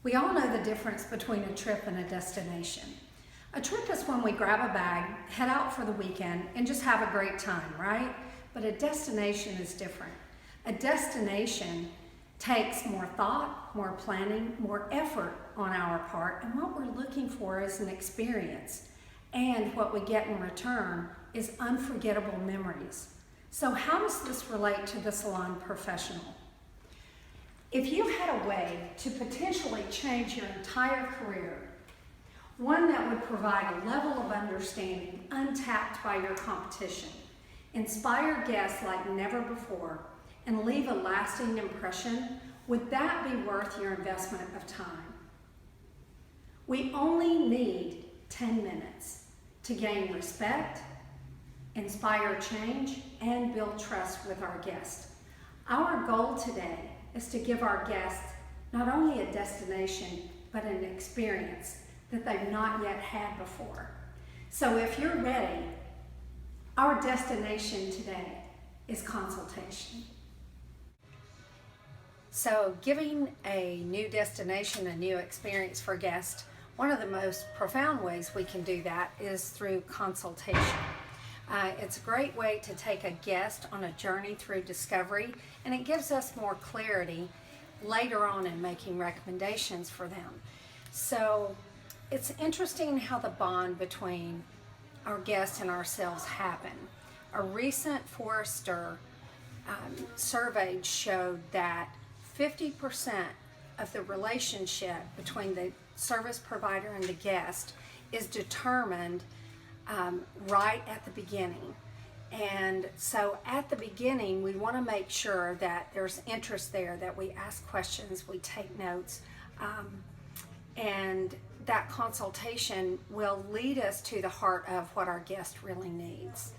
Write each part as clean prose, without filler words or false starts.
We all know the difference between a trip and a destination. A trip is when we grab a bag, head out for the weekend, and just have a great time, right? But a destination is different. A destination takes more thought, more planning, more effort on our part, and what we're looking for is an experience. And what we get in return is unforgettable memories. So how does this relate to the salon professional? If you had a way to potentially change your entire career, one that would provide a level of understanding untapped by your competition, inspire guests like never before, and leave a lasting impression, would that be worth your investment of time? We only need 10 minutes to gain respect, inspire change, and build trust with our guests. Our goal today is to give our guests not only a destination, but an experience that they've not yet had before. So if you're ready, our destination today is consultation. So giving a new destination, a new experience for guests, one of the most profound ways we can do that is through consultation. It's a great way to take a guest on a journey through discovery, and it gives us more clarity later on in making recommendations for them. So it's interesting how the bond between our guests and ourselves happen. A recent Forrester survey showed that 50% of the relationship between the service provider and the guest is determined right at the beginning. And so at the beginning, we want to make sure that there's interest there, that we ask questions, we take notes, and that consultation will lead us to the heart of what our guest really needs.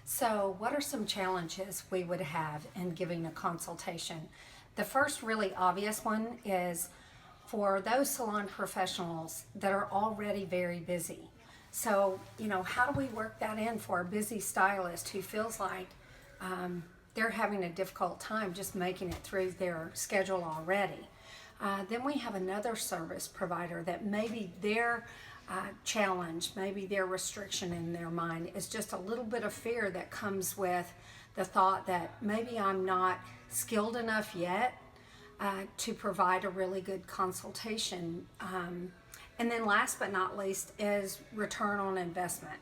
So what are some challenges we would have in giving a consultation? The first really obvious one is for those salon professionals that are already very busy. So, how do we work that in for a busy stylist who feels like they're having a difficult time just making it through their schedule already? Then we have another service provider that maybe their challenge, maybe their restriction in their mind is just a little bit of fear that comes with the thought that maybe I'm not skilled enough yet to provide a really good consultation. And then last but not least is return on investment.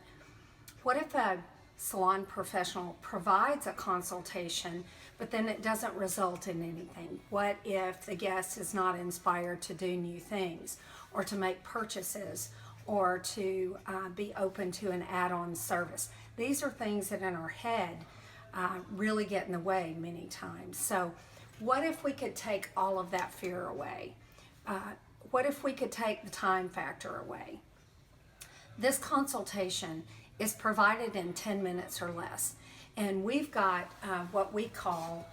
What if a salon professional provides a consultation, but then it doesn't result in anything? What if the guest is not inspired to do new things or to make purchases or to be open to an add-on service? These are things that in our head really get in the way many times. So what if we could take all of that fear away? What if we could take the time factor away? This consultation is provided in 10 minutes or less. And we've got what we call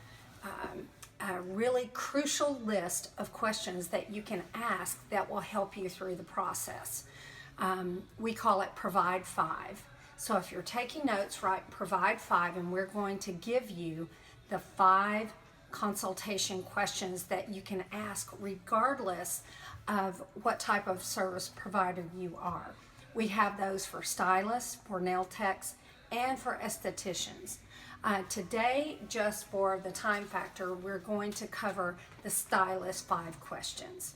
a really crucial list of questions that you can ask that will help you through the process. We call it Provide 5. So if you're taking notes, write Provide 5, and we're going to give you the 5 consultation questions that you can ask regardless of what type of service provider you are. We have those for stylists, for nail techs, and for estheticians. Today, just for the time factor, we're going to cover the stylist 5 questions.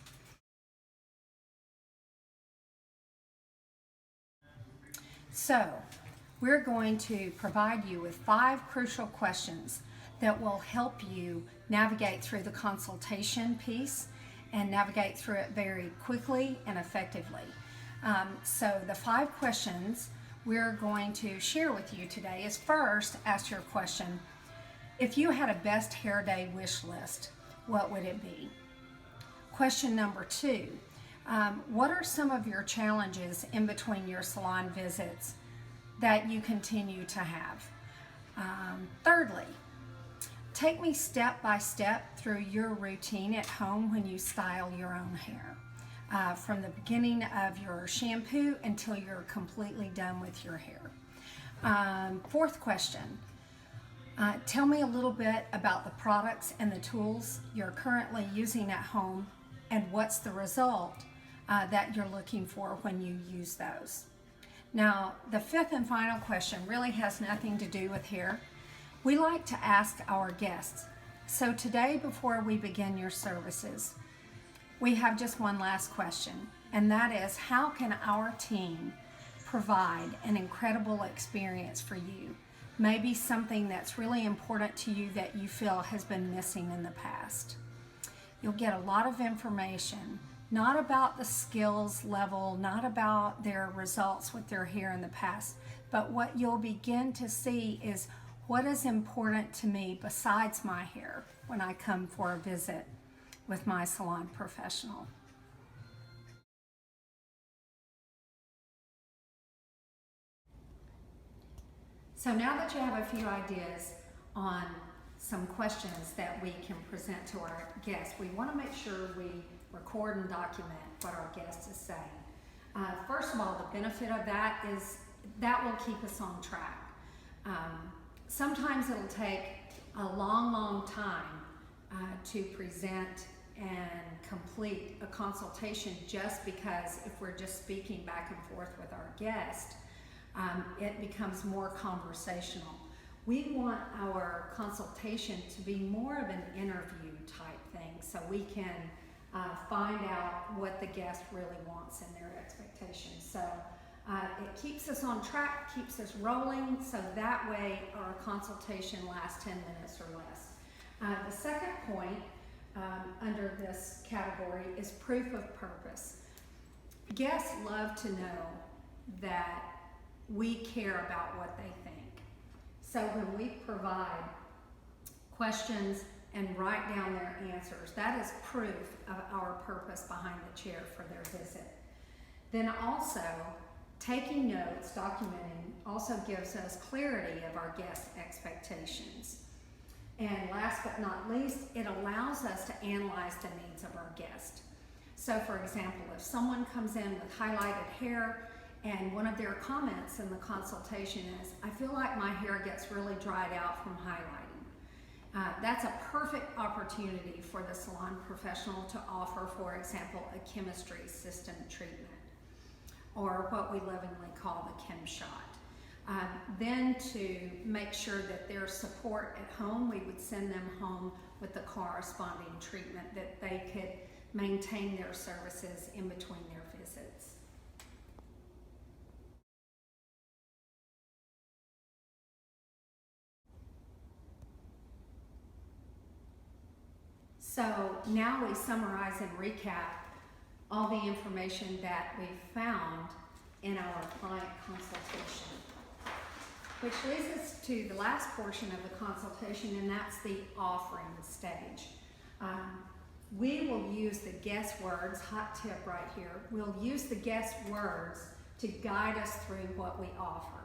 So, we're going to provide you with 5 crucial questions that will help you navigate through the consultation piece and navigate through it very quickly and effectively. So the 5 questions we're going to share with you today is first, ask your question, if you had a best hair day wish list, what would it be? Question number 2, what are some of your challenges in between your salon visits that you continue to have? Thirdly, take me step by step through your routine at home when you style your own hair. From the beginning of your shampoo until you're completely done with your hair. 4th question, Tell me a little bit about the products and the tools you're currently using at home and what's the result that you're looking for when you use those. Now, the fifth and final question really has nothing to do with hair. We like to ask our guests. So today, before we begin your services, we have just one last question, and that is, how can our team provide an incredible experience for you? Maybe something that's really important to you that you feel has been missing in the past. You'll get a lot of information, not about the skills level, not about their results with their hair in the past, but what you'll begin to see is what is important to me besides my hair when I come for a visit with my salon professional. So now that you have a few ideas on some questions that we can present to our guests, we want to make sure we record and document what our guest is saying. First of all, the benefit of that is that will keep us on track. Sometimes it'll take a long time to present and complete a consultation, just because if we're just speaking back and forth with our guest, it becomes more conversational. We want our consultation to be more of an interview type thing, so we can find out what the guest really wants and their expectations. So it keeps us on track, keeps us rolling, so that way our consultation lasts 10 minutes or less. The second point under this category is proof of purpose. Guests love to know that we care about what they think. So when we provide questions and write down their answers, that is proof of our purpose behind the chair for their visit. Then also, taking notes, documenting, also gives us clarity of our guest expectations. And last but not least, it allows us to analyze the needs of our guest. So for example, if someone comes in with highlighted hair and one of their comments in the consultation is, I feel like my hair gets really dried out from highlighting. That's a perfect opportunity for the salon professional to offer, for example, a chemistry system treatment, or what we lovingly call the chem shot. Then to make sure that their support at home, we would send them home with the corresponding treatment that they could maintain their services in between their visits. So now we summarize and recap all the information that we found in our client consultation, which leads us to the last portion of the consultation, and that's the offering stage. We will use the guest words, hot tip right here, we'll use the guest words to guide us through what we offer.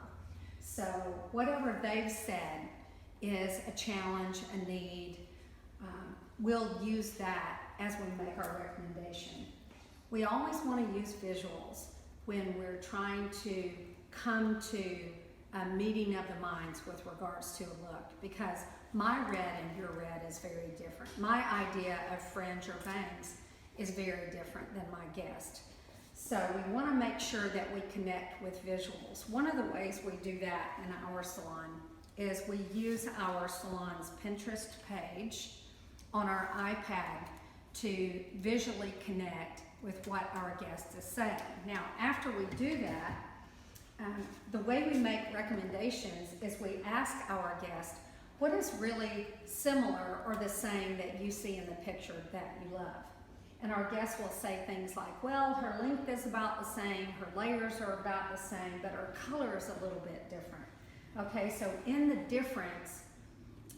So whatever they've said is a challenge, a need, we'll use that as we make our recommendation. We always want to use visuals when we're trying to come to a meeting of the minds with regards to a look, because my red and your red is very different. My idea of fringe or bangs is very different than my guest. So we want to make sure that we connect with visuals. One of the ways we do that in our salon is we use our salon's Pinterest page on our iPad to visually connect with what our guest is saying. Now, after we do that, the way we make recommendations is we ask our guest, what is really similar or the same that you see in the picture that you love? And our guest will say things like, well, her length is about the same, her layers are about the same, but her color is a little bit different. Okay, so in the difference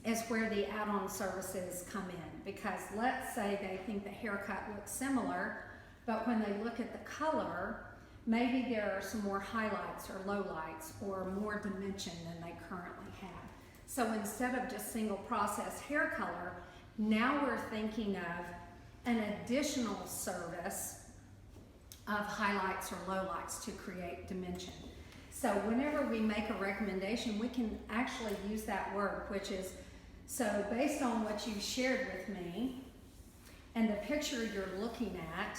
is where the add-on services come in, because let's say they think the haircut looks similar, but when they look at the color, maybe there are some more highlights or lowlights or more dimension than they currently have. So instead of just single process hair color, now we're thinking of an additional service of highlights or lowlights to create dimension. So whenever we make a recommendation, we can actually use that word, which is, so based on what you shared with me and the picture you're looking at,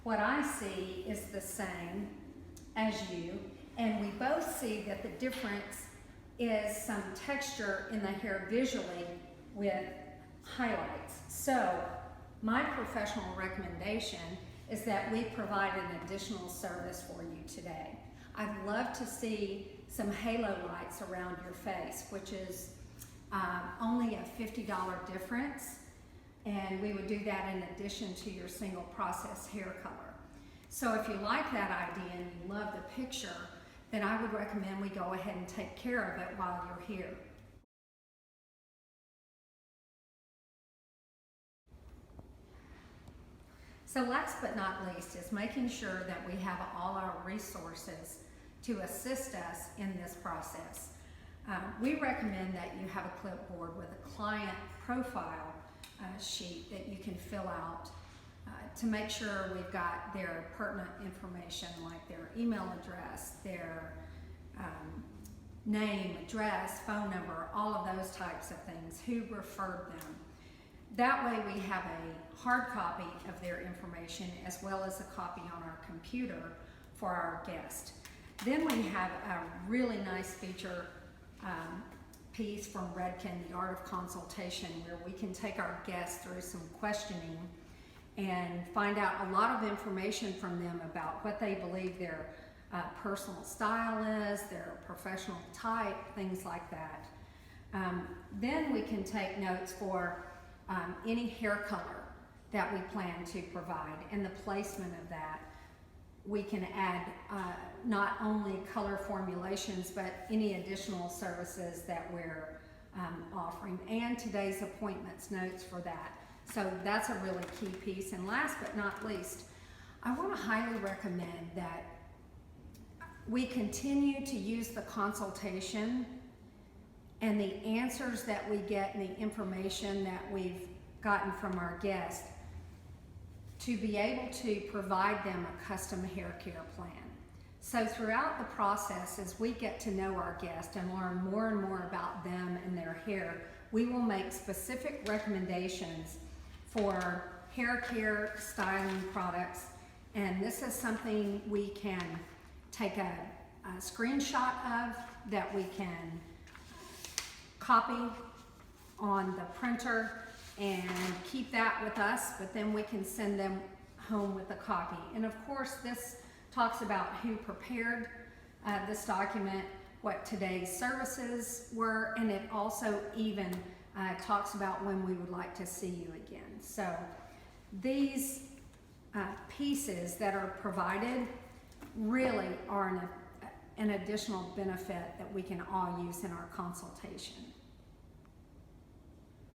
what I see is the same as you, and we both see that the difference is some texture in the hair visually with highlights. So my professional recommendation is that we provide an additional service for you today. I'd love to see some halo lights around your face, which is only a $50 difference, and we would do that in addition to your single process hair color. So if you like that idea and you love the picture, then I would recommend we go ahead and take care of it while you're here. So last but not least is making sure that we have all our resources to assist us in this process. We recommend that you have a clipboard with a client profile sheet that you can fill out to make sure we've got their pertinent information, like their email address, their name, address, phone number, all of those types of things, who referred them. That way we have a hard copy of their information as well as a copy on our computer for our guest. Then we have a really nice feature piece from Redken, The Art of Consultation, where we can take our guests through some questioning and find out a lot of information from them about what they believe their personal style is, their professional type, things like that. Then we can take notes for any hair color that we plan to provide and the placement of that. We can add not only color formulations, but any additional services that we're offering, and today's appointments notes for that. So that's a really key piece. And last but not least, I want to highly recommend that we continue to use the consultation and the answers that we get and the information that we've gotten from our guests to be able to provide them a custom hair care plan. So throughout the process, as we get to know our guests and learn more and more about them and their hair, we will make specific recommendations for hair care styling products. And this is something we can take a screenshot of, that we can copy on the printer and keep that with us, but then we can send them home with a copy. And of course, this talks about who prepared this document, what today's services were, and it also even talks about when we would like to see you again. So these pieces that are provided really are an additional benefit that we can all use in our consultation.